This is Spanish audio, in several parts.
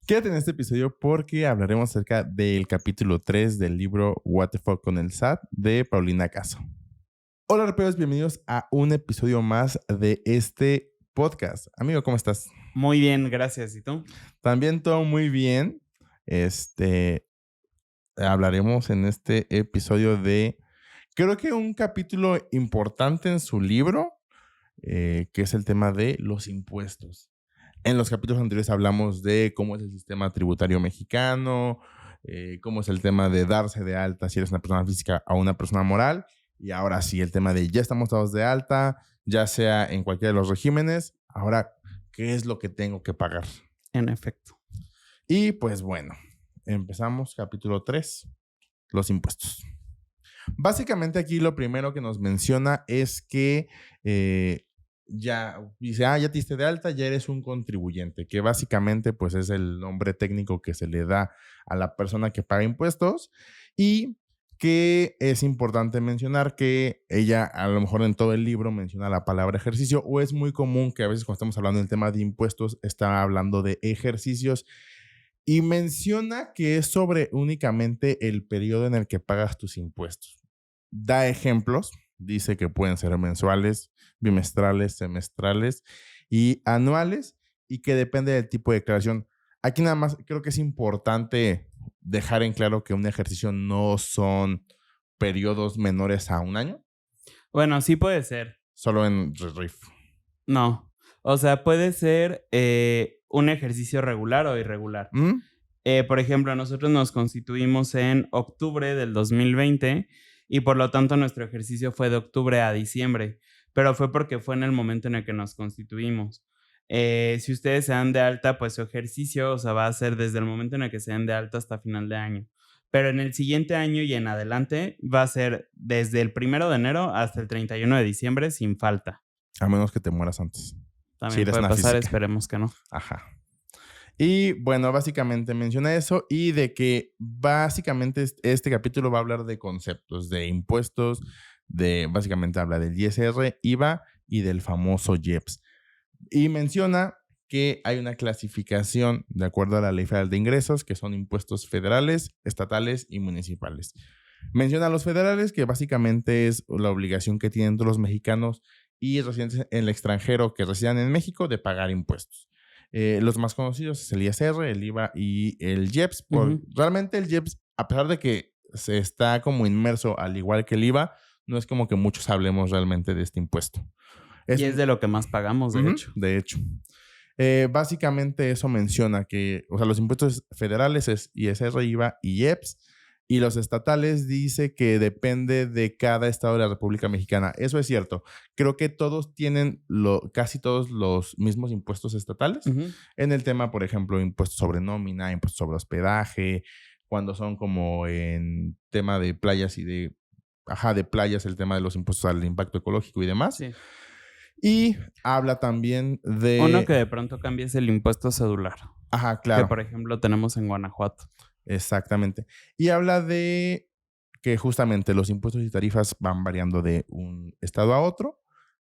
Quédate en este episodio porque hablaremos acerca del capítulo 3 del libro What the Fuck con el SAT de Paulina Caso. Hola, raperos, bienvenidos a un episodio más de este podcast. Amigo, ¿cómo estás? Muy bien, gracias. ¿Y tú? También todo muy bien. Hablaremos en este episodio de, creo que un capítulo importante en su libro, que es el tema de los impuestos. En los capítulos anteriores hablamos de cómo es el sistema tributario mexicano, cómo es el tema de darse de alta si eres una persona física a una persona moral. Y ahora sí, el tema de ya estamos dados de alta, ya sea en cualquiera de los regímenes. Ahora, ¿qué es lo que tengo que pagar? En efecto. Y pues bueno, empezamos capítulo 3, los impuestos. Básicamente aquí lo primero que nos menciona es que ya dice, ya te diste de alta, ya eres un contribuyente, que básicamente pues es el nombre técnico que se le da a la persona que paga impuestos, y que es importante mencionar que ella a lo mejor en todo el libro menciona la palabra ejercicio, o es muy común que a veces cuando estamos hablando del tema de impuestos está hablando de ejercicios, y menciona que es sobre únicamente el periodo en el que pagas tus impuestos. Da ejemplos, dice que pueden ser mensuales, bimestrales, semestrales y anuales, y que depende del tipo de declaración. Aquí nada más creo que es importante dejar en claro que un ejercicio no son periodos menores a un año, Bueno, sí puede ser. solo en RIF. No. O sea, puede ser un ejercicio regular o irregular. ¿Mm? Por ejemplo, nosotros nos constituimos en octubre del 2020 y por lo tanto nuestro ejercicio fue de octubre a diciembre, pero fue porque fue en el momento en el que nos constituimos. Si ustedes se dan de alta, pues su ejercicio, o sea, va a ser desde el momento en el que se den de alta hasta final de año. Pero en el siguiente año y en adelante va a ser desde el 1 de enero hasta el 31 de diciembre sin falta. A menos que te mueras antes. Si También eres puede una pasar, física. esperemos que no. Ajá. Y bueno, básicamente menciona eso, y de que básicamente este capítulo va a hablar de conceptos, de impuestos, básicamente habla del ISR, IVA y del famoso IEPS. Y menciona que hay una clasificación de acuerdo a la Ley Federal de Ingresos, que son impuestos federales, estatales y municipales. Menciona a los federales, que básicamente es la obligación que tienen todos los mexicanos y residentes en el extranjero que residan en México de pagar impuestos. Los más conocidos es el ISR, el IVA y el IEPS. Realmente el IEPS, a pesar de que se está como inmerso al igual que el IVA, no es como que muchos hablemos realmente de este impuesto. Y es de lo que más pagamos, de hecho. De hecho. Básicamente eso menciona que, o sea, los impuestos federales es ISR, IVA y IEPS, y los estatales dice que depende de cada estado de la República Mexicana. Eso es cierto. Creo que todos tienen, casi todos los mismos impuestos estatales. En el tema, por ejemplo, impuestos sobre nómina, impuestos sobre hospedaje, cuando son como en tema de playas y de playas, el tema de los impuestos al impacto ecológico y demás. Sí. Y habla también de... Uno que de pronto cambia es el impuesto cedular. Ajá, claro. Que por ejemplo tenemos en Guanajuato. Exactamente. Y habla de que justamente los impuestos y tarifas van variando de un estado a otro.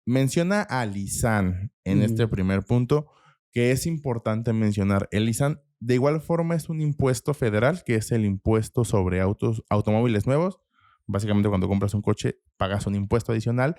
Menciona al ISAN en este primer punto, que es importante mencionar. El ISAN de igual forma es un impuesto federal, que es el impuesto sobre automóviles nuevos. Básicamente cuando compras un coche pagas un impuesto adicional,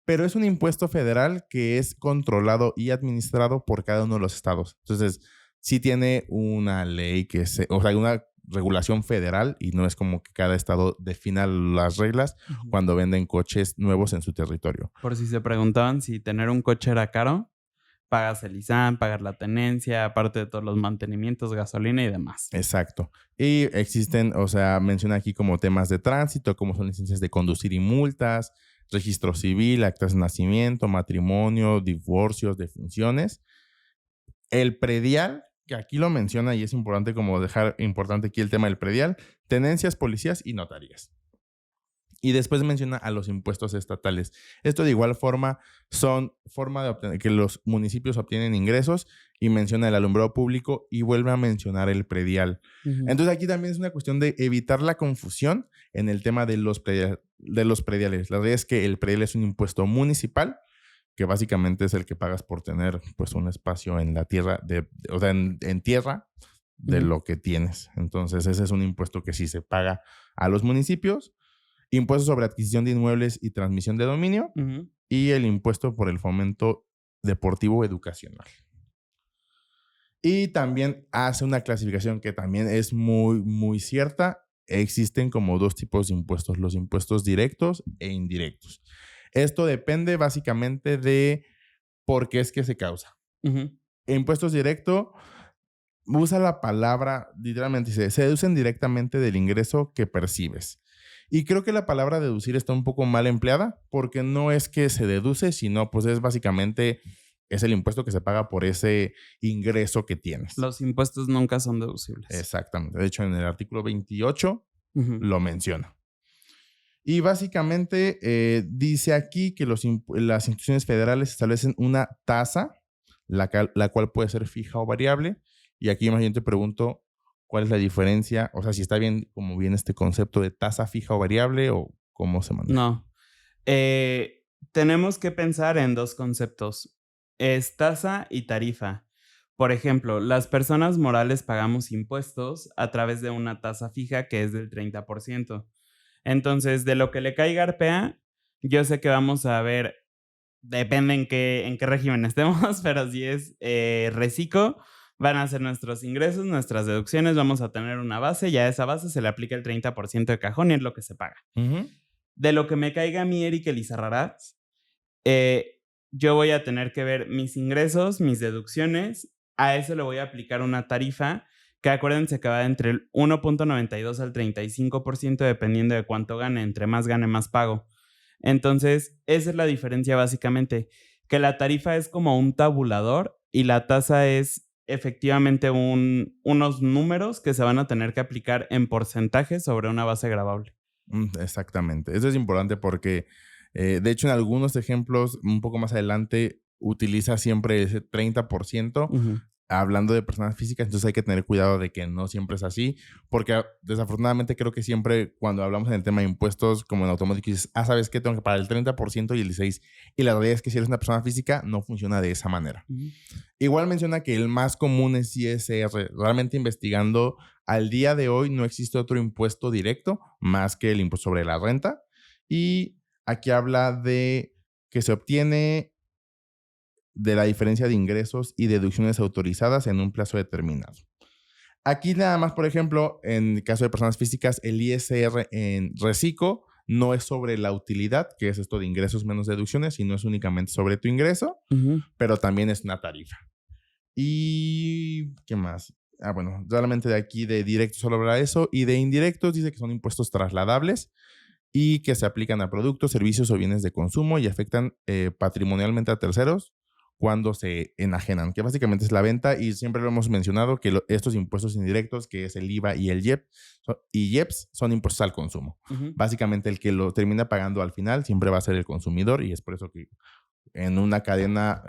pero es un impuesto federal que es controlado y administrado por cada uno de los estados. Entonces, sí tiene una ley o sea, una regulación federal, y no es como que cada estado defina las reglas cuando venden coches nuevos en su territorio. Por si se preguntaban si tener un coche era caro, pagas el ISAN, pagas la tenencia, aparte de todos los mantenimientos, gasolina y demás. Exacto. Y existen, o sea, menciona aquí como temas de tránsito, como son licencias de conducir y multas, registro civil, actas de nacimiento, matrimonio, divorcios, defunciones. El predial, que aquí lo menciona y es importante como dejar importante aquí el tema del predial, tenencias, policías y notarías. Y después menciona a los impuestos estatales. Esto de igual forma son forma de obtener, que los municipios obtienen ingresos, y menciona el alumbrado público y vuelve a mencionar el predial. Entonces aquí también es una cuestión de evitar la confusión en el tema de los prediales. La verdad es que el predial es un impuesto municipal, que básicamente es el que pagas por tener pues un espacio en la tierra, o sea, en tierra, de lo que tienes. Entonces, ese es un impuesto que sí se paga a los municipios. Impuesto sobre adquisición de inmuebles y transmisión de dominio. Y el impuesto por el fomento deportivo educacional. Y también hace una clasificación que también es muy, muy cierta. Existen como 2 tipos de impuestos, los impuestos directos e indirectos. Esto depende básicamente de por qué es que se causa. Impuestos directos usa la palabra, literalmente dice, se deducen directamente del ingreso que percibes. Y creo que la palabra deducir está un poco mal empleada porque no es que se deduce, sino pues es básicamente, es el impuesto que se paga por ese ingreso que tienes. Los impuestos nunca son deducibles. Exactamente. De hecho, en el artículo 28 lo menciona. Y básicamente dice aquí que las instituciones federales establecen una tasa, la cual puede ser fija o variable. Y aquí más bien te pregunto, ¿cuál es la diferencia? O sea, si está bien, como bien este concepto de tasa fija o variable o cómo se maneja. No. Tenemos que pensar en 2 conceptos. Es tasa y tarifa. Por ejemplo, las personas morales pagamos impuestos a través de una tasa fija que es del 30%. Entonces, de lo que le caiga Arpea, yo sé que vamos a ver, depende en qué régimen estemos, pero si es reciclo, van a ser nuestros ingresos, nuestras deducciones, vamos a tener una base y a esa base se le aplica el 30% de cajón y es lo que se paga. De lo que me caiga a mí, Eric Elizarrarás, yo voy a tener que ver mis ingresos, mis deducciones, a eso le voy a aplicar una tarifa que acuérdense que va entre el 1.92 al 35% dependiendo de cuánto gane, entre más gane, más pago. Entonces, esa es la diferencia básicamente, que la tarifa es como un tabulador y la tasa es efectivamente unos números que se van a tener que aplicar en porcentaje sobre una base gravable. Exactamente. Eso es importante porque, de hecho, en algunos ejemplos, un poco más adelante, utiliza siempre ese 30%. Hablando de personas físicas, entonces hay que tener cuidado de que no siempre es así, porque desafortunadamente creo que siempre cuando hablamos en el tema de impuestos, como en automático dices, ¿sabes qué? Tengo que pagar el 30% y el 16%, y la realidad es que si eres una persona física, no funciona de esa manera. Igual menciona que el más común es ISR. Realmente investigando, al día de hoy no existe otro impuesto directo más que el impuesto sobre la renta, y aquí habla de que se obtiene de la diferencia de ingresos y deducciones autorizadas en un plazo determinado. Aquí nada más, por ejemplo, en el caso de personas físicas, el ISR en reciclo no es sobre la utilidad, que es esto de ingresos menos deducciones, sino es únicamente sobre tu ingreso, pero también es una tarifa. ¿Y qué más? Bueno, realmente de aquí de directos solo habla eso, y de indirectos dice que son impuestos trasladables y que se aplican a productos, servicios o bienes de consumo y afectan patrimonialmente a terceros cuando se enajenan, que básicamente es la venta, y siempre lo hemos mencionado que estos impuestos indirectos, que es el IVA y el IEPS, son impuestos al consumo. Básicamente el que lo termina pagando al final siempre va a ser el consumidor, y es por eso que en una cadena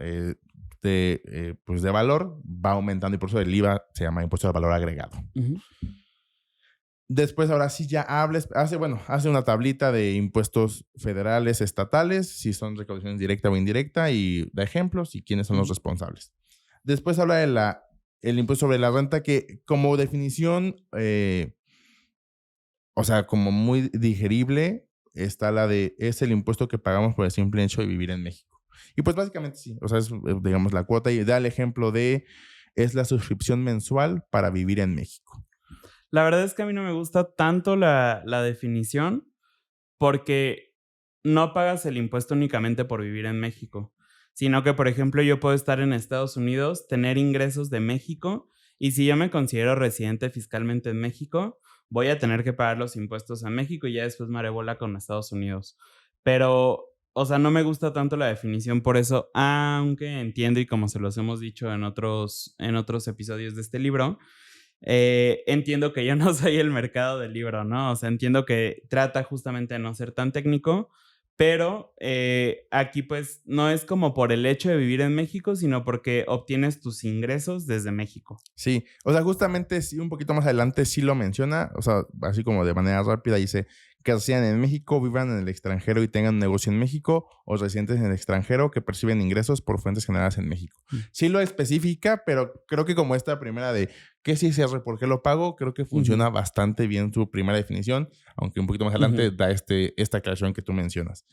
de valor va aumentando, y por eso el IVA se llama impuesto al valor agregado. Después, ahora sí ya hace una tablita de impuestos federales, estatales, si son recaudaciones directa o indirecta, y da ejemplos y quiénes son los responsables. Después habla de el impuesto sobre la renta, que como definición, como muy digerible, está la de, es el impuesto que pagamos por el simple hecho de vivir en México. Y pues básicamente sí, es, digamos, la cuota, y da el ejemplo de, es la suscripción mensual para vivir en México. La verdad es que a mí no me gusta tanto la definición porque no pagas el impuesto únicamente por vivir en México, sino que, por ejemplo, yo puedo estar en Estados Unidos, tener ingresos de México, y si yo me considero residente fiscalmente en México, voy a tener que pagar los impuestos a México y ya después me haré bola con Estados Unidos. Pero, no me gusta tanto la definición por eso, aunque entiendo, y como se los hemos dicho en otros episodios de este libro, entiendo que yo no soy el mercado del libro, ¿no? Entiendo que trata justamente de no ser tan técnico, pero aquí pues no es como por el hecho de vivir en México, sino porque obtienes tus ingresos desde México. Sí, justamente sí, un poquito más adelante sí lo menciona, así como de manera rápida dice que residan en México, vivan en el extranjero y tengan un negocio en México, o residentes en el extranjero que perciben ingresos por fuentes generadas en México. Sí lo especifica, pero creo que como esta primera de ¿qué es ISR? ¿Por qué lo pago? Creo que funciona bastante bien su primera definición, aunque un poquito más adelante da esta aclaración que tú mencionas.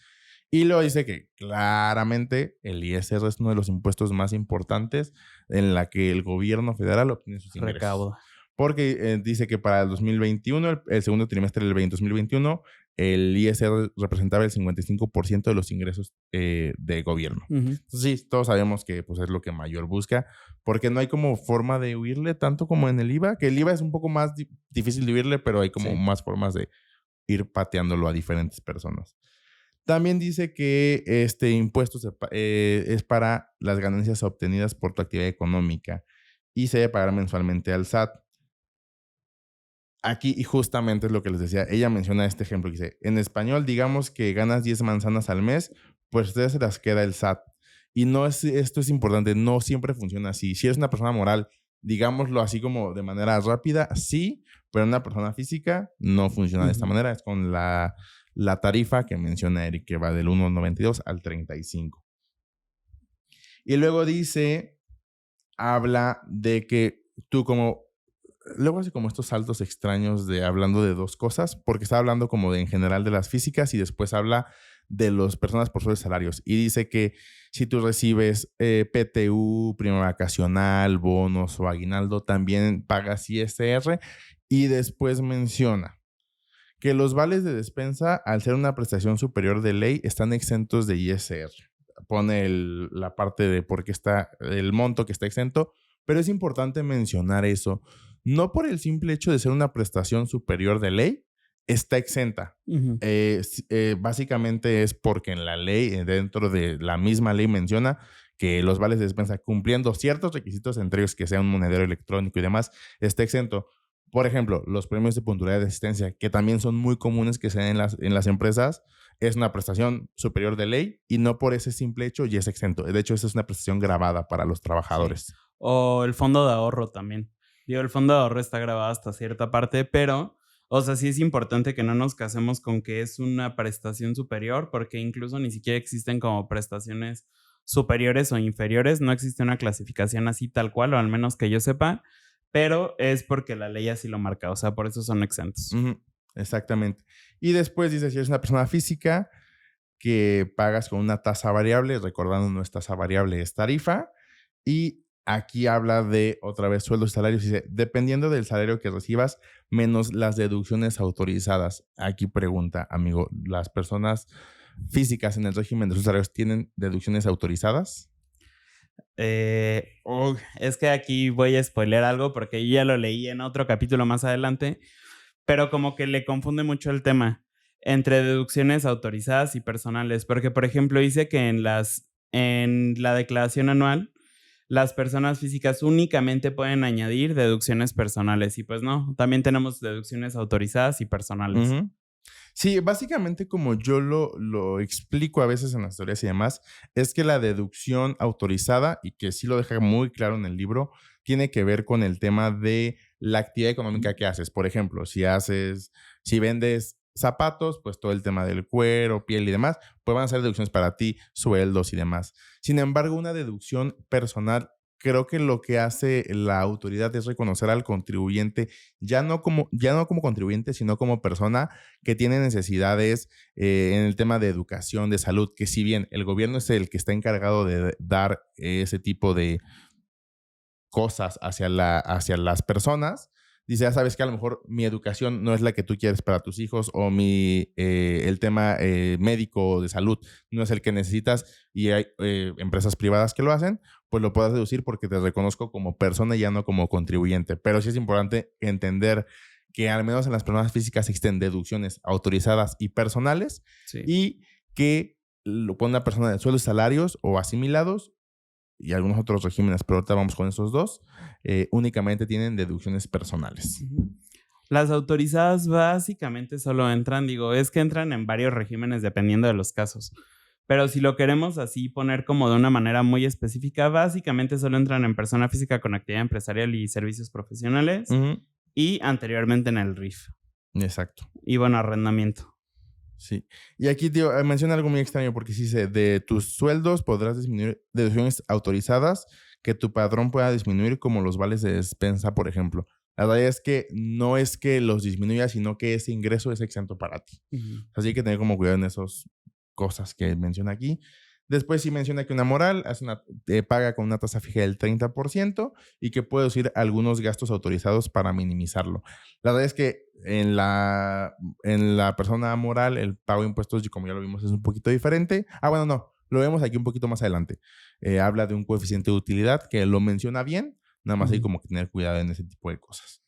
Y luego dice que claramente el ISR es uno de los impuestos más importantes en la que el gobierno federal obtiene sus ingresos. Recaudo. Porque dice que para el 2021, el segundo trimestre del 2021, el ISR representaba el 55% de los ingresos de gobierno. Entonces, sí, todos sabemos que pues, es lo que mayor busca, porque no hay como forma de huirle tanto como en el IVA, que el IVA es un poco más difícil de huirle, pero hay como más formas de ir pateándolo a diferentes personas. También dice que este impuesto es para las ganancias obtenidas por tu actividad económica y se debe pagar mensualmente al SAT. Aquí, y justamente es lo que les decía, ella menciona este ejemplo que dice, en español, digamos que ganas 10 manzanas al mes, pues ustedes se las queda el SAT. Y esto es importante, no siempre funciona así. Si eres una persona moral, digámoslo así como de manera rápida, sí, pero una persona física no funciona de esta manera. Es con la tarifa que menciona Eric, que va del 1.92 al 35. Y luego habla de que tú luego hace como estos saltos extraños de hablando de dos cosas, porque está hablando como de en general de las físicas y después habla de las personas por sueldos salarios. Y dice que si tú recibes PTU, prima vacacional, bonos o aguinaldo, también pagas ISR. Y después menciona que los vales de despensa, al ser una prestación superior de ley, están exentos de ISR. Pone la parte de por qué está el monto que está exento, pero es importante mencionar eso. No por el simple hecho de ser una prestación superior de ley, está exenta. Básicamente es porque en la ley, dentro de la misma ley menciona que los vales de despensa, cumpliendo ciertos requisitos, entre ellos que sea un monedero electrónico y demás, está exento. Por ejemplo, los premios de puntualidad de asistencia, que también son muy comunes que se den en las empresas, es una prestación superior de ley y no por ese simple hecho ya es exento. De hecho, esa es una prestación grabada para los trabajadores. Sí. O el fondo de ahorro también. Digo, el fondo de ahorro está grabado hasta cierta parte, pero, o sea, sí es importante que no nos casemos con que es una prestación superior, porque incluso ni siquiera existen como prestaciones superiores o inferiores. No existe una clasificación así tal cual, o al menos que yo sepa, pero es porque la ley así lo marca, o sea, por eso son exentos. Exactamente. Y después dice, si eres una persona física que pagas con una tasa variable, recordando no es tasa variable, es tarifa, y aquí habla de, otra vez, sueldos y salarios, dice, dependiendo del salario que recibas, menos las deducciones autorizadas. Aquí pregunta, amigo, ¿las personas físicas en el régimen de sus salarios tienen deducciones autorizadas? Es que aquí voy a spoiler algo porque yo ya lo leí en otro capítulo más adelante, pero como que le confunde mucho el tema entre deducciones autorizadas y personales, porque por ejemplo dice que en la declaración anual las personas físicas únicamente pueden añadir deducciones personales y pues no, también tenemos deducciones autorizadas y personales. Sí, básicamente como yo lo explico a veces en las teorías y demás, es que la deducción autorizada, y que sí lo deja muy claro en el libro, tiene que ver con el tema de la actividad económica que haces. Por ejemplo, si vendes zapatos, pues todo el tema del cuero, piel y demás, pues van a ser deducciones para ti, sueldos y demás. Sin embargo, una deducción personal, creo que lo que hace la autoridad es reconocer al contribuyente ya no como contribuyente, sino como persona que tiene necesidades en el tema de educación, de salud, que si bien el gobierno es el que está encargado de dar ese tipo de cosas hacia las personas, dice, ya sabes que a lo mejor mi educación no es la que tú quieres para tus hijos o el tema médico de salud no es el que necesitas y hay empresas privadas que lo hacen, pues lo puedas deducir porque te reconozco como persona y ya no como contribuyente. Pero sí es importante entender que al menos en las personas físicas existen deducciones autorizadas y personales y que lo pone una persona de sueldos, salarios o asimilados y algunos otros regímenes, pero ahorita vamos con esos dos, únicamente tienen deducciones personales. Las autorizadas básicamente solo entran, es que entran en varios regímenes dependiendo de los casos. Pero si lo queremos así poner como de una manera muy específica, básicamente solo entran en persona física con actividad empresarial y servicios profesionales y anteriormente en el RIF. Exacto. Y bueno, arrendamiento. Sí. Y aquí, tío, menciona algo muy extraño porque sí dice, de tus sueldos podrás disminuir deducciones autorizadas que tu patrón pueda disminuir como los vales de despensa, por ejemplo. La verdad es que no es que los disminuya, sino que ese ingreso es exento para ti. Ujú. Así hay que tener como cuidado en esas cosas que menciona aquí. Después sí menciona que una moral paga con una tasa fija del 30% y que puede deducir algunos gastos autorizados para minimizarlo. La verdad es que en la persona moral el pago de impuestos, como ya lo vimos, es un poquito diferente. Bueno, no, lo vemos aquí un poquito más adelante. Habla de un coeficiente de utilidad que lo menciona bien, nada más hay Ujú. como que tener cuidado en ese tipo de cosas.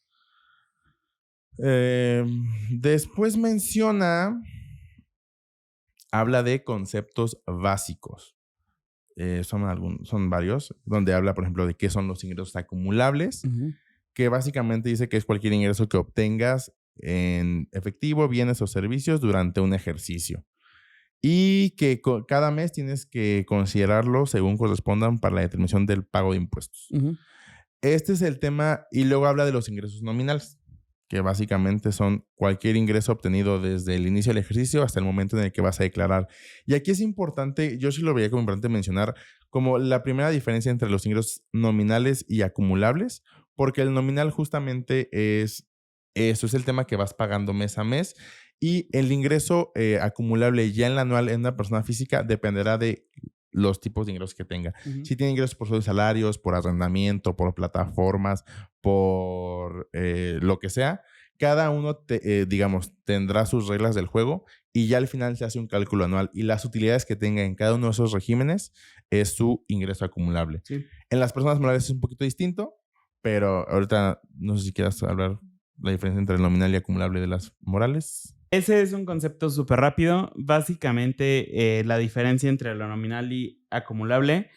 Eh, Después habla de conceptos básicos. Son varios, donde habla, por ejemplo, de qué son los ingresos acumulables, Ujú. que básicamente dice que es cualquier ingreso que obtengas en efectivo, bienes o servicios durante un ejercicio. Y que cada mes tienes que considerarlo según correspondan para la determinación del pago de impuestos. Ujú. Este es el tema, y luego habla de los ingresos nominales, que básicamente son cualquier ingreso obtenido desde el inicio del ejercicio hasta el momento en el que vas a declarar. Y aquí es importante, yo sí lo veía como importante mencionar, como la primera diferencia entre los ingresos nominales y acumulables, porque el nominal justamente es eso, es el tema que vas pagando mes a mes, y el ingreso acumulable ya en la anual en una persona física dependerá de los tipos de ingresos que tenga. Ujú. Si tiene ingresos por sueldos y salarios, por arrendamiento, por plataformas, por lo que sea, cada uno, digamos, tendrá sus reglas del juego y ya al final se hace un cálculo anual y las utilidades que tenga en cada uno de esos regímenes es su ingreso acumulable. Sí. En las personas morales es un poquito distinto, pero ahorita no sé si quieras hablar la diferencia entre el nominal y acumulable de las morales. Ese es un concepto súper rápido. Básicamente, la diferencia entre lo nominal y acumulable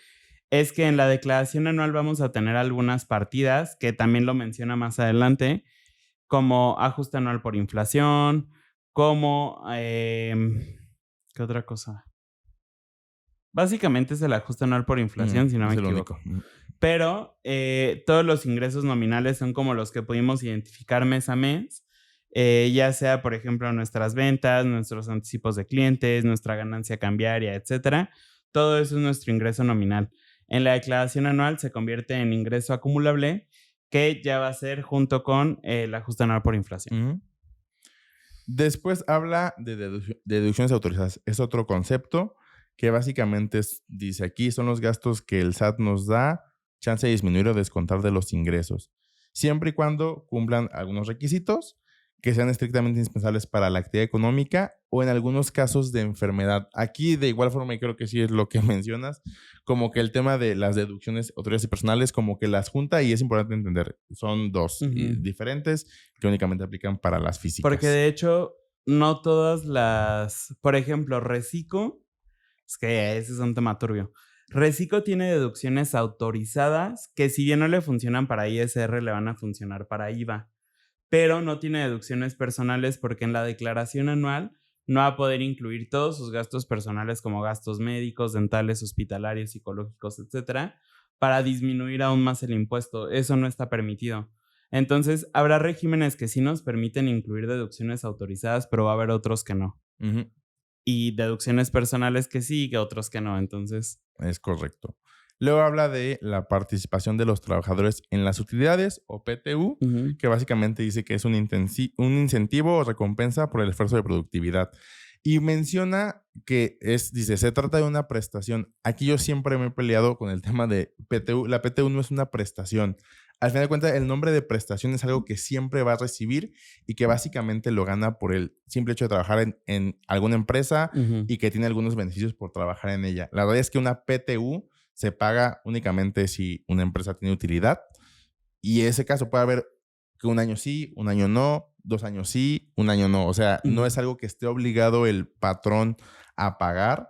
es que en la declaración anual vamos a tener algunas partidas, que también lo menciona más adelante, como ajuste anual por inflación, como, ¿qué otra cosa? Básicamente es el ajuste anual por inflación, si no me Es el equivoco. único. Pero todos los ingresos nominales son como los que pudimos identificar mes a mes, ya sea, por ejemplo, nuestras ventas, nuestros anticipos de clientes, nuestra ganancia cambiaria, etcétera. Todo eso es nuestro ingreso nominal. En la declaración anual se convierte en ingreso acumulable, que ya va a ser junto con el ajuste anual por inflación. Ujú. Después habla de deducciones autorizadas. Es otro concepto que básicamente dice aquí son los gastos que el SAT nos da chance de disminuir o descontar de los ingresos, siempre y cuando cumplan algunos requisitos que sean estrictamente indispensables para la actividad económica o en algunos casos de enfermedad. Aquí de igual forma, y creo que sí es lo que mencionas, como que el tema de las deducciones autorizadas y personales, como que las junta y es importante entender, son dos Ujú. diferentes que únicamente aplican para las Porque físicas. de hecho, no todas las, por ejemplo, Recico, es que ese es un tema turbio. Recico tiene deducciones autorizadas que si bien no le funcionan para ISR, le van a funcionar para IVA, pero no tiene deducciones personales porque en la declaración anual no va a poder incluir todos sus gastos personales como gastos médicos, dentales, hospitalarios, psicológicos, etcétera, para disminuir aún más el impuesto. Eso no está permitido. Entonces, habrá regímenes que sí nos permiten incluir deducciones autorizadas, pero va a haber otros que no. Ujú, Y deducciones personales que sí, que otros que no. Entonces, es correcto. Luego habla de la participación de los trabajadores en las utilidades o PTU, ujú. que básicamente dice que es un incentivo o recompensa por el esfuerzo de productividad. Y menciona que dice, se trata de una prestación. Aquí yo siempre me he peleado con el tema de PTU. La PTU no es una prestación. Al final de cuentas, el nombre de prestación es algo que siempre va a recibir y que básicamente lo gana por el simple hecho de trabajar en alguna empresa Ujú. y que tiene algunos beneficios por trabajar en ella. La verdad es que una PTU se paga únicamente si una empresa tiene utilidad y en ese caso puede haber que un año sí, un año no, 2 años sí, un año no. O sea, no Ujú. es algo que esté obligado el patrón a pagar.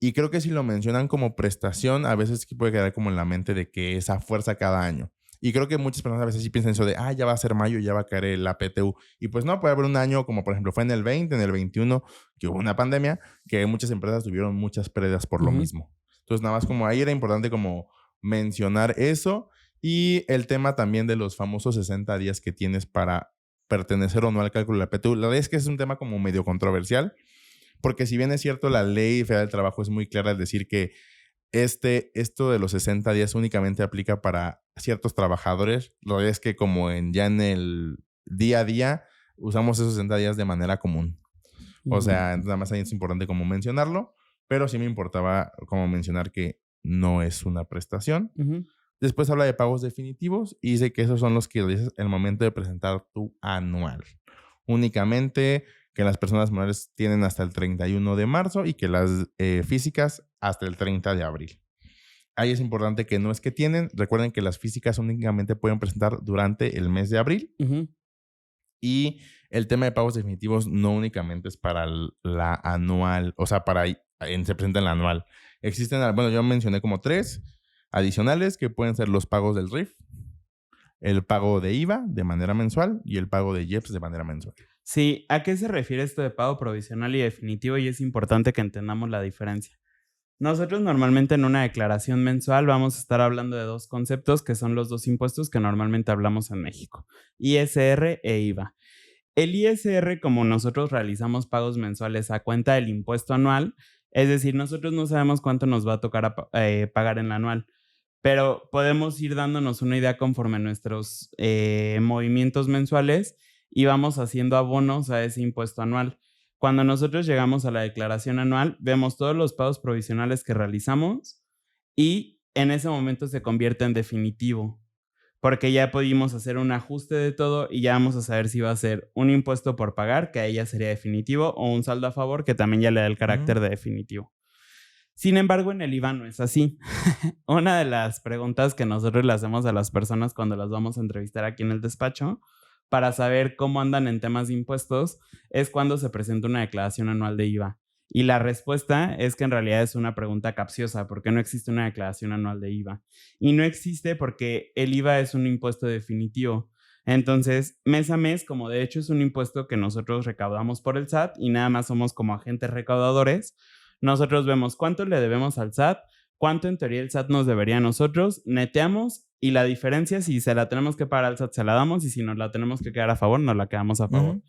Y creo que si lo mencionan como prestación, a veces sí puede quedar como en la mente de que es a fuerza cada año. Y creo que muchas personas a veces sí piensan eso de, ya va a ser mayo, ya va a caer la PTU. Y pues no, puede haber un año como por ejemplo fue en el 20, en el 21, que hubo una pandemia, que muchas empresas tuvieron muchas pérdidas por lo Ujú. mismo. Entonces nada más como ahí era importante como mencionar eso y el tema también de los famosos 60 días que tienes para pertenecer o no al cálculo de la PTU. La verdad es que es un tema como medio controversial Porque si bien es cierto, la ley federal del trabajo es muy clara al decir que esto de los 60 días únicamente aplica para ciertos trabajadores, lo es que como ya en el día a día usamos esos 60 días de manera común. O sea, nada más ahí es importante como mencionarlo, pero sí me importaba como mencionar que no es una prestación. Después habla de pagos definitivos y dice que esos son los que realizas en el momento de presentar tu anual. Únicamente que las personas morales tienen hasta el 31 de marzo y que las físicas hasta el 30 de abril. Ahí es importante que no es que tienen. Recuerden que las físicas únicamente pueden presentar durante el mes de abril. Y el tema de pagos definitivos no únicamente es para la anual, o sea, se presenta en la anual. Existen, bueno, yo mencioné como 3 adicionales que pueden ser los pagos del RIF, el pago de IVA de manera mensual y el pago de IEPS de manera mensual. Sí, ¿a qué se refiere esto de pago provisional y definitivo? Y es importante que entendamos la diferencia. Nosotros normalmente en una declaración mensual vamos a estar hablando de 2 conceptos que son los 2 impuestos que normalmente hablamos en México, ISR e IVA. El ISR, como nosotros realizamos pagos mensuales a cuenta del impuesto anual, es decir, nosotros no sabemos cuánto nos va a tocar pagar en la anual, pero podemos ir dándonos una idea conforme nuestros movimientos mensuales y vamos haciendo abonos a ese impuesto anual. Cuando nosotros llegamos a la declaración anual, vemos todos los pagos provisionales que realizamos y en ese momento se convierte en definitivo, porque ya pudimos hacer un ajuste de todo y ya vamos a saber si va a ser un impuesto por pagar, que ahí ya sería definitivo, o un saldo a favor, que también ya le da el carácter de definitivo. Sin embargo, en el IVA no es así. Una de las preguntas que nosotros le hacemos a las personas cuando las vamos a entrevistar aquí en el despacho para saber cómo andan en temas de impuestos es cuando se presenta una declaración anual de IVA. Y la respuesta es que en realidad es una pregunta capciosa, porque no existe una declaración anual de IVA. Y no existe porque el IVA es un impuesto definitivo. Entonces, mes a mes, como de hecho es un impuesto que nosotros recaudamos por el SAT y nada más somos como agentes recaudadores, nosotros vemos cuánto le debemos al SAT, cuánto en teoría el SAT nos debería a nosotros, neteamos y la diferencia, si se la tenemos que pagar al SAT, se la damos y si nos la tenemos que quedar a favor, nos la quedamos a favor.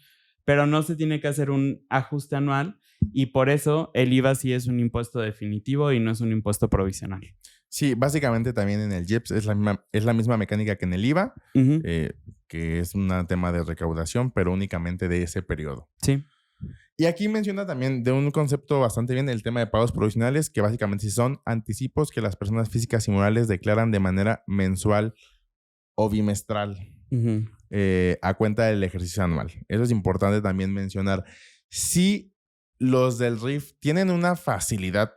Pero no se tiene que hacer un ajuste anual y por eso el IVA sí es un impuesto definitivo y no es un impuesto provisional. Sí, básicamente también en el IEPS es la misma mecánica que en el IVA, que es un tema de recaudación, pero únicamente de ese periodo. Sí. Y aquí menciona también de un concepto bastante bien el tema de pagos provisionales, que básicamente son anticipos que las personas físicas y morales declaran de manera mensual o bimestral a cuenta del ejercicio anual. Eso es importante también mencionar. Si los del RIF tienen una facilidad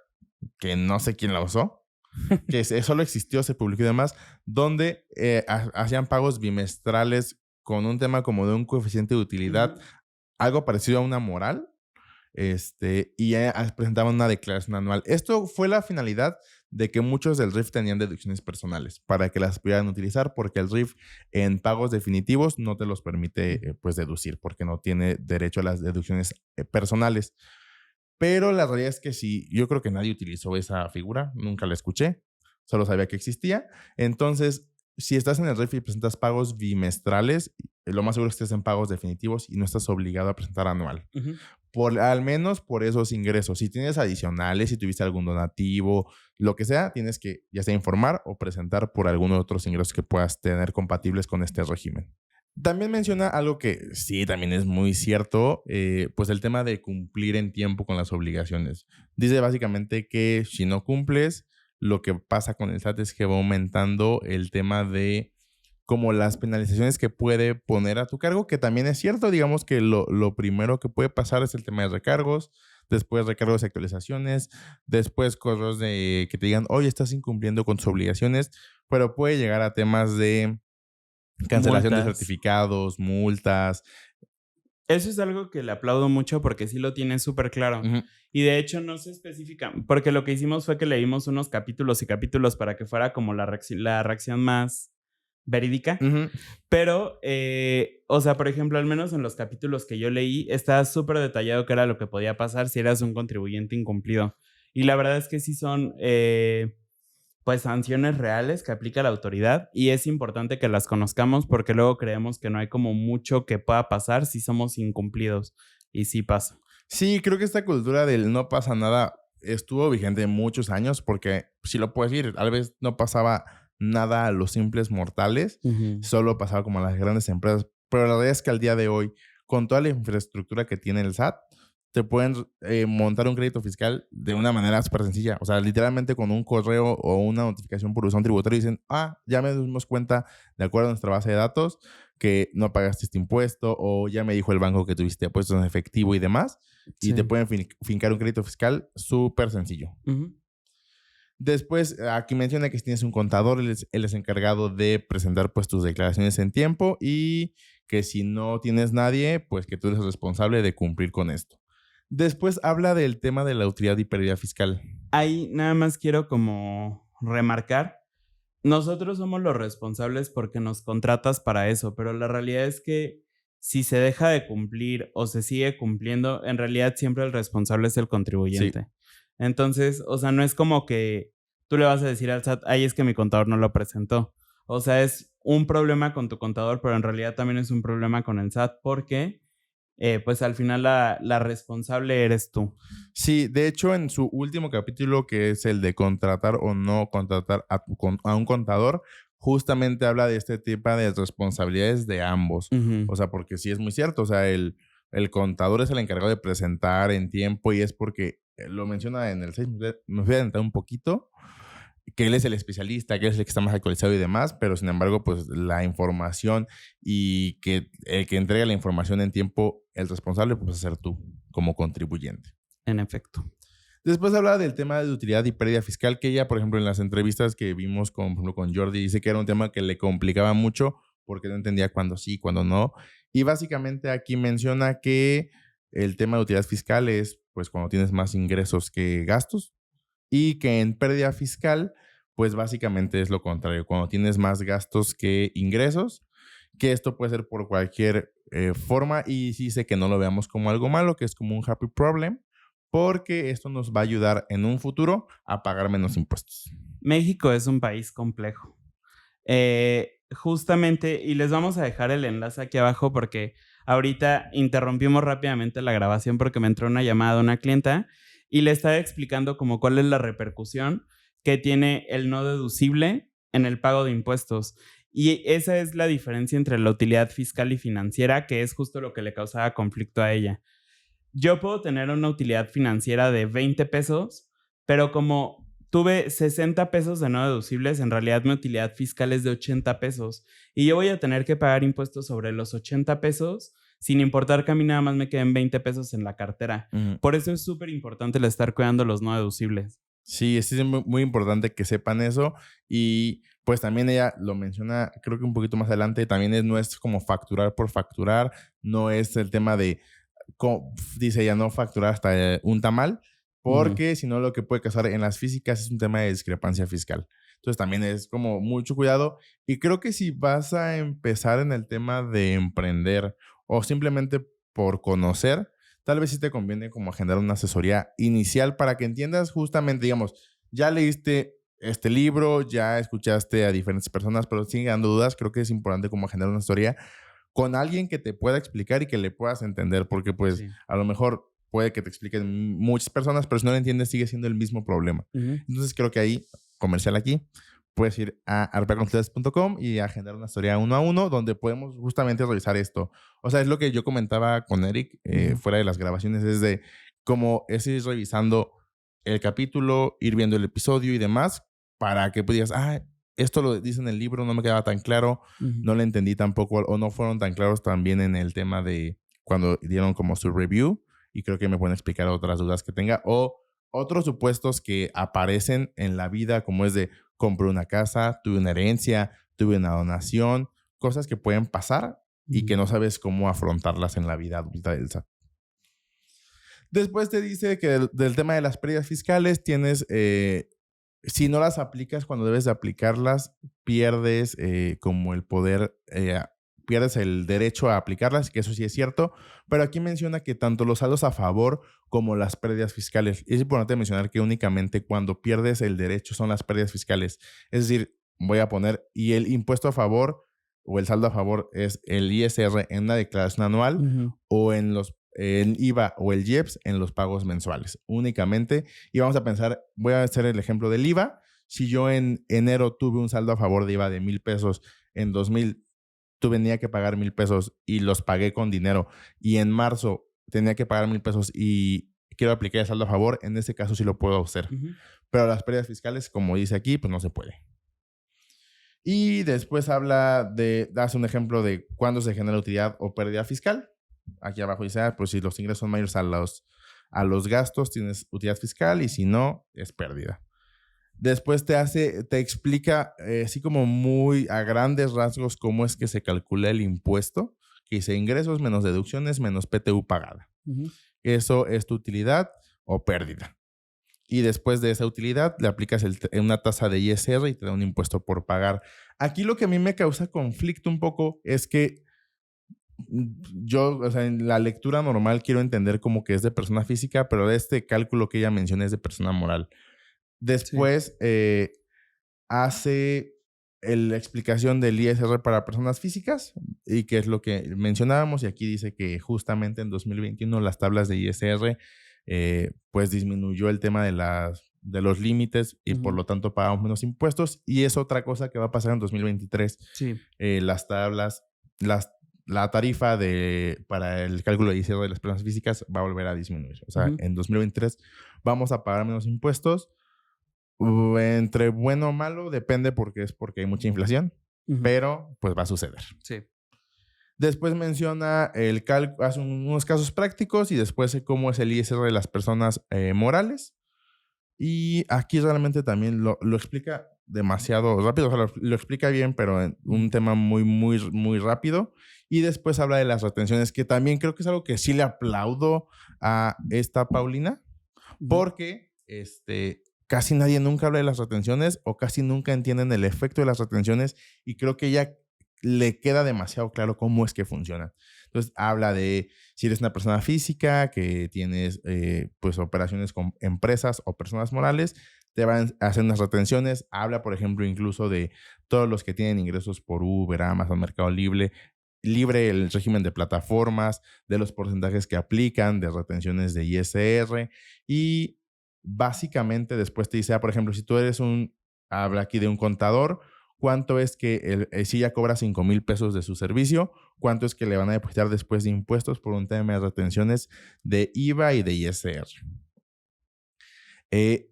que no sé quién la usó, que solo existió, se publicó y demás, donde hacían pagos bimestrales con un tema como de un coeficiente de utilidad, algo parecido a una moral, y presentaban una declaración anual. Esto fue la finalidad de que muchos del RIF tenían deducciones personales para que las pudieran utilizar, porque el RIF en pagos definitivos no te los permite pues deducir, porque no tiene derecho a las deducciones personales. Pero la realidad es que sí, yo creo que nadie utilizó esa figura, nunca la escuché, solo sabía que existía. Entonces, si estás en el RIF y presentas pagos bimestrales, lo más seguro es que estés en pagos definitivos y no estás obligado a presentar anual. Al menos por esos ingresos. Si tienes adicionales, si tuviste algún donativo, lo que sea, tienes que ya sea informar o presentar por algunos otros ingresos que puedas tener compatibles con este régimen. También menciona algo que sí, también es muy cierto, pues el tema de cumplir en tiempo con las obligaciones. Dice básicamente que si no cumples, lo que pasa con el SAT es que va aumentando el tema de como las penalizaciones que puede poner a tu cargo, que también es cierto. Digamos que lo primero que puede pasar es el tema de recargos, después recargos y actualizaciones, después cosas de que te digan, oye, estás incumpliendo con tus obligaciones, pero puede llegar a temas de cancelación de certificados, multas. Eso es algo que le aplaudo mucho porque sí lo tiene súper claro. Y de hecho no se especifica, porque lo que hicimos fue que leímos unos capítulos y capítulos para que fuera como la reacción más verídica. Pero, o sea, por ejemplo, al menos en los capítulos que yo leí, está súper detallado qué era lo que podía pasar si eras un contribuyente incumplido. Y la verdad es que sí son pues sanciones reales que aplica la autoridad y es importante que las conozcamos porque luego creemos que no hay como mucho que pueda pasar si somos incumplidos y sí pasa. Sí, creo que esta cultura del no pasa nada estuvo vigente muchos años porque, si lo puedes decir, tal vez no pasaba nada a los simples mortales, Ujú. solo pasaba como a las grandes empresas. Pero la verdad es que al día de hoy, con toda la infraestructura que tiene el SAT, te pueden montar un crédito fiscal de una manera súper sencilla. O sea, literalmente con un correo o una notificación por buzón tributario dicen, ya me dimos cuenta, de acuerdo a nuestra base de datos, que no pagaste este impuesto o ya me dijo el banco que tuviste puestos en efectivo y demás y te Sí. pueden fincar un crédito fiscal súper sencillo. Ujú. Después, aquí menciona que si tienes un contador, él es encargado de presentar pues tus declaraciones en tiempo y que si no tienes nadie, pues que tú eres responsable de cumplir con esto. Después habla del tema de la utilidad y pérdida fiscal. Ahí nada más quiero como remarcar, nosotros somos los responsables porque nos contratas para eso, pero la realidad es que si se deja de cumplir o se sigue cumpliendo, en realidad siempre el responsable es el Sí. contribuyente. Entonces, o sea, no es como que tú le vas a decir al SAT, ay, es que mi contador no lo presentó. O sea, es un problema con tu contador, pero en realidad también es un problema con el SAT porque, pues al final la responsable eres tú. Sí, de hecho, en su último capítulo, que es el de contratar o no contratar a un contador, justamente habla de este tipo de responsabilidades de ambos. Ujú. O sea, porque sí es muy cierto. O sea, el contador es el encargado de presentar en tiempo y es porque lo menciona en el 6. Me voy a adelantar un poquito, que él es el especialista, que es el que está más actualizado y demás, pero sin embargo, pues la información y que el que entrega la información en tiempo, el responsable, pues a ser tú como contribuyente. En efecto. Después habla del tema de utilidad y pérdida fiscal, que ella, por ejemplo, en las entrevistas que vimos con, por ejemplo, con Jordi, dice que era un tema que le complicaba mucho porque no entendía cuándo sí, cuándo no. Y básicamente aquí menciona que el tema de utilidad fiscal es pues cuando tienes más ingresos que gastos y que en pérdida fiscal pues básicamente es lo contrario, cuando tienes más gastos que ingresos, que esto puede ser por cualquier forma y sí sé que no lo veamos como algo malo, que es como un happy problem, porque esto nos va a ayudar en un futuro a pagar menos impuestos. México es un país complejo. Justamente, y les vamos a dejar el enlace aquí abajo porque ahorita interrumpimos rápidamente la grabación porque me entró una llamada de una clienta y le estaba explicando como cuál es la repercusión que tiene el no deducible en el pago de impuestos. Y esa es la diferencia entre la utilidad fiscal y financiera, que es justo lo que le causaba conflicto a ella. Yo puedo tener una utilidad financiera de 20 pesos, pero como tuve 60 pesos de no deducibles, en realidad mi utilidad fiscal es de 80 pesos. Y yo voy a tener que pagar impuestos sobre los 80 pesos, sin importar que a mí nada más me queden 20 pesos en la cartera. Ujú. Por eso es súper importante el estar cuidando los no deducibles. Sí, es muy, muy importante que sepan eso y pues también ella lo menciona, creo que un poquito más adelante, también no es como facturar por facturar, no es el tema de dice ella, no facturar hasta un tamal, Ujú. porque si no lo que puede causar en las físicas es un tema de discrepancia fiscal. Entonces también es como mucho cuidado y creo que si vas a empezar en el tema de emprender o simplemente por conocer, tal vez sí te conviene como agendar una asesoría inicial para que entiendas justamente, digamos, ya leíste este libro, ya escuchaste a diferentes personas, pero siguen dando dudas, creo que es importante como agendar una asesoría con alguien que te pueda explicar y que le puedas entender, porque pues Sí. a lo mejor puede que te expliquen muchas personas, pero si no lo entiendes sigue siendo el mismo problema. Ujú. Entonces creo que ahí, comercial aquí, puedes ir a arpeaconsueltas.com y agendar una historia uno a uno donde podemos justamente revisar esto. O sea, es lo que yo comentaba con Eric Ujú. fuera de las grabaciones, es de cómo es ir revisando el capítulo, ir viendo el episodio y demás, para que pudieras, esto lo dice en el libro, no me quedaba tan claro, Ujú. no le entendí tampoco o no fueron tan claros también en el tema de cuando dieron como su review y creo que me pueden explicar otras dudas que tenga o otros supuestos que aparecen en la vida como es de compré una casa, tuve una herencia, tuve una donación, cosas que pueden pasar y que Ujú. no sabes cómo afrontarlas en la vida adulta del SAT. Después te dice que del tema de las pérdidas fiscales tienes si no las aplicas cuando debes de aplicarlas, pierdes como el poder, pierdes el derecho a aplicarlas, que eso sí es cierto, pero aquí menciona que tanto los saldos a favor como las pérdidas fiscales. Es importante mencionar que únicamente cuando pierdes el derecho son las pérdidas fiscales. Es decir, voy a poner, y el impuesto a favor o el saldo a favor es el ISR en una declaración anual Ujú. o en los el IVA o el IEPS en los pagos mensuales únicamente. Y vamos a pensar, voy a hacer el ejemplo del IVA. Si yo en enero tuve un saldo a favor de IVA de 1,000 pesos, en 2000 tenía que pagar 1,000 pesos y los pagué con dinero, y en marzo tenía que pagar 1,000 pesos y quiero aplicar el saldo a favor, en ese caso sí lo puedo hacer. Pero las pérdidas fiscales, como dice aquí, pues no se puede. Y después hace un ejemplo de cuándo se genera utilidad o pérdida fiscal. Aquí abajo dice, pues si los ingresos son mayores a los gastos, tienes utilidad fiscal, y si no, es pérdida. Después te explica, así como muy a grandes rasgos, cómo es que se calcula el impuesto, que dice ingresos menos deducciones menos PTU pagada. Eso es tu utilidad o pérdida. Y después de esa utilidad le aplicas una tasa de ISR y te da un impuesto por pagar. Aquí lo que a mí me causa conflicto un poco es que yo, o sea, en la lectura normal quiero entender como que es de persona física, pero este cálculo que ella menciona es de persona moral. Después hace la explicación del ISR para personas físicas, y que es lo que mencionábamos, y aquí dice que justamente en 2021 las tablas de ISR pues disminuyó el tema de los límites y por lo tanto pagamos menos impuestos, y es otra cosa que va a pasar en 2023. Las tablas, la tarifa para el cálculo de ISR de las personas físicas va a volver a disminuir. O sea, en 2023 vamos a pagar menos impuestos. Entre bueno o malo, depende porque hay mucha inflación, pero pues va a suceder. Después menciona hace unos casos prácticos, y después cómo es el ISR de las personas morales. Y aquí realmente también lo explica demasiado rápido, o sea, lo explica bien, pero en un tema muy, muy, muy rápido. Y después habla de las retenciones, que también creo que es algo que sí le aplaudo a esta Paulina, porque casi nadie nunca habla de las retenciones, o casi nunca entienden el efecto de las retenciones, y creo que ella le queda demasiado claro cómo es que funciona. Entonces habla de si eres una persona física que tienes pues operaciones con empresas o personas morales, te van a hacer unas retenciones. Habla, por ejemplo, incluso de todos los que tienen ingresos por Uber, Amazon, Mercado Libre, el régimen de plataformas, de los porcentajes que aplican, de retenciones de ISR, y básicamente después te dice, por ejemplo, si tú eres habla aquí de un contador, ¿cuánto es que si ya cobra 5,000 pesos de su servicio, cuánto es que le van a depositar después de impuestos por un tema de retenciones de IVA y de ISR?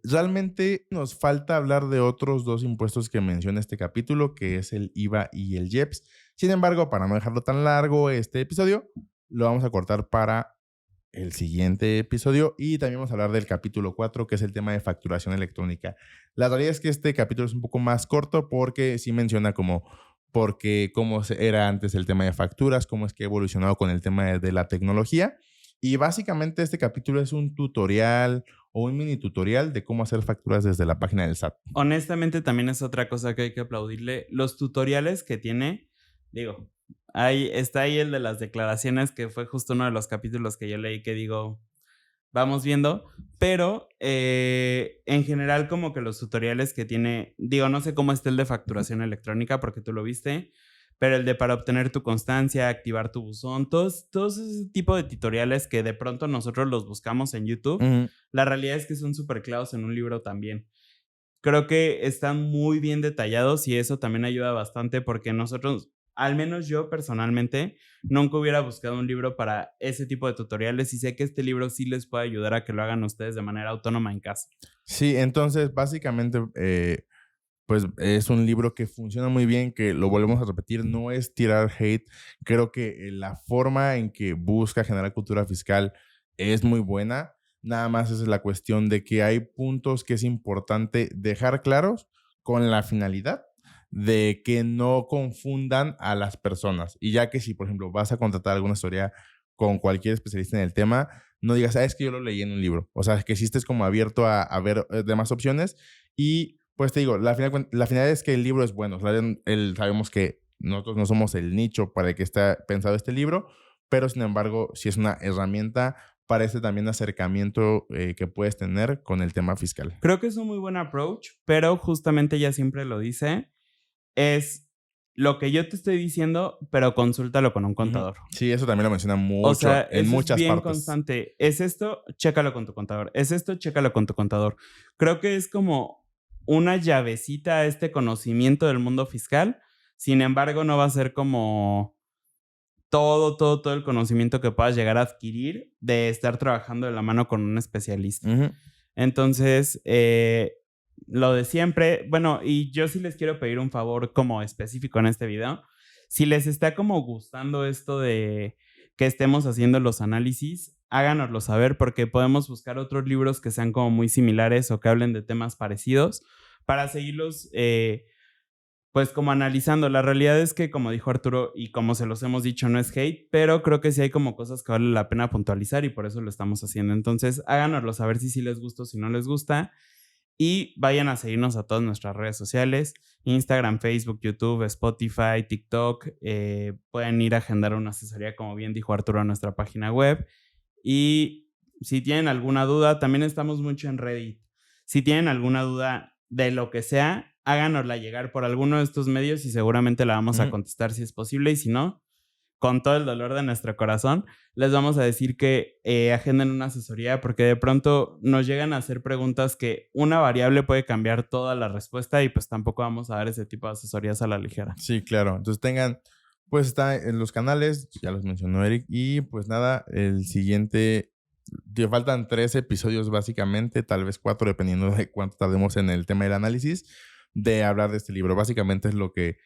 Realmente nos falta hablar de otros dos impuestos que menciona este capítulo, que es el IVA y el IEPS. Sin embargo, para no dejarlo tan largo este episodio, lo vamos a cortar para el siguiente episodio, y también vamos a hablar del capítulo 4, que es el tema de facturación electrónica. La realidad es que este capítulo es un poco más corto porque sí menciona cómo era antes el tema de facturas, cómo es que ha evolucionado con el tema de la tecnología. Y básicamente este capítulo es un tutorial o un mini tutorial de cómo hacer facturas desde la página del SAT. Honestamente, también es otra cosa que hay que aplaudirle. Los tutoriales que tiene, está ahí el de las declaraciones, que fue justo uno de los capítulos que yo leí, que vamos viendo, pero en general como que los tutoriales que tiene, no sé cómo está el de facturación electrónica porque tú lo viste, pero el de para obtener tu constancia, activar tu buzón, todos ese tipo de tutoriales que de pronto nosotros los buscamos en YouTube, la realidad es que son súper claros en un libro también. Creo que están muy bien detallados, y eso también ayuda bastante, porque nosotros, al menos yo personalmente, nunca hubiera buscado un libro para ese tipo de tutoriales, y sé que este libro sí les puede ayudar a que lo hagan ustedes de manera autónoma en casa. Sí, entonces básicamente pues es un libro que funciona muy bien, que lo volvemos a repetir, no es tirar hate. Creo que la forma en que busca generar cultura fiscal es muy buena. Nada más es la cuestión de que hay puntos que es importante dejar claros con la finalidad de que no confundan a las personas. Y ya que si, por ejemplo, vas a contratar alguna historia con cualquier especialista en el tema, no digas, es que yo lo leí en un libro. O sea, que sí estés como abierto a ver demás opciones. Y pues te digo, la finalidad es que el libro es bueno. O sea, sabemos que nosotros no somos el nicho para el que está pensado este libro, pero sin embargo, sí es una herramienta para este también acercamiento que puedes tener con el tema fiscal. Creo que es un muy buen approach, pero justamente ella siempre lo dice, es lo que yo te estoy diciendo, pero consúltalo con un contador. Sí, eso también lo menciona mucho, O sea, en muchas es bien partes. constante. ¿Es esto? Chécalo con tu contador. ¿Es esto? Chécalo con tu contador. Creo que es como una llavecita a este conocimiento del mundo fiscal. Sin embargo, no va a ser como todo el conocimiento que puedas llegar a adquirir de estar trabajando de la mano con un especialista. Entonces, lo de siempre, bueno, y yo sí les quiero pedir un favor como específico en este video. Si les está como gustando esto de que estemos haciendo los análisis, háganoslo saber porque podemos buscar otros libros que sean como muy similares o que hablen de temas parecidos para seguirlos pues como analizando. La realidad es que, como dijo Arturo, y como se los hemos dicho, no es hate, pero creo que sí hay como cosas que vale la pena puntualizar y por eso lo estamos haciendo. Entonces, háganoslo saber si sí les gusta o si no les gusta. Y vayan a seguirnos a todas nuestras redes sociales: Instagram, Facebook, YouTube, Spotify, TikTok. Pueden ir a agendar una asesoría, como bien dijo Arturo, a nuestra página web. Y si tienen alguna duda, también estamos mucho en Reddit. Si tienen alguna duda de lo que sea, háganosla llegar por alguno de estos medios y seguramente la vamos a contestar si es posible. Y si no, con todo el dolor de nuestro corazón, les vamos a decir que agenden una asesoría porque de pronto nos llegan a hacer preguntas que una variable puede cambiar toda la respuesta y pues tampoco vamos a dar ese tipo de asesorías a la ligera. Sí, claro. Entonces pues está en los canales, ya los mencionó Eric, y pues nada, el siguiente, te faltan 3 episodios básicamente, tal vez 4 dependiendo de cuánto tardemos en el tema del análisis, de hablar de este libro. Básicamente es lo que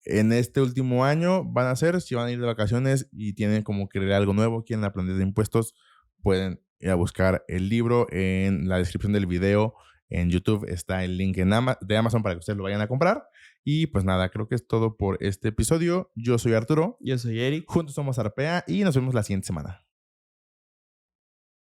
en este último año van a hacer. Si van a ir de vacaciones y tienen como que leer algo nuevo, quieren aprender de impuestos, pueden ir a buscar el libro. En la descripción del video en YouTube está el link de Amazon para que ustedes lo vayan a comprar. Y pues nada, creo que es todo por este episodio. Yo soy Arturo. Yo soy Eric. Juntos somos Arpea y nos vemos la siguiente semana.